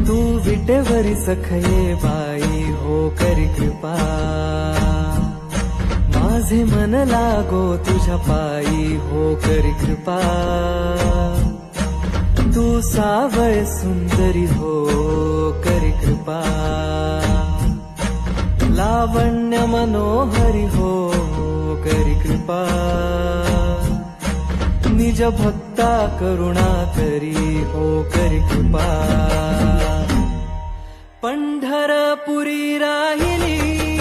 तू विटेवरी सखये बाई हो करी कृपा, माझे मन लागो तुझ्या पायी हो करी कृपा, तू सावळ सुंदरी हो करी कृपा, लावण्य मनोहरी हो करी कृपा, निज भक्ता करुणा करी हो करी कृपा, पंढरपुरी राहिली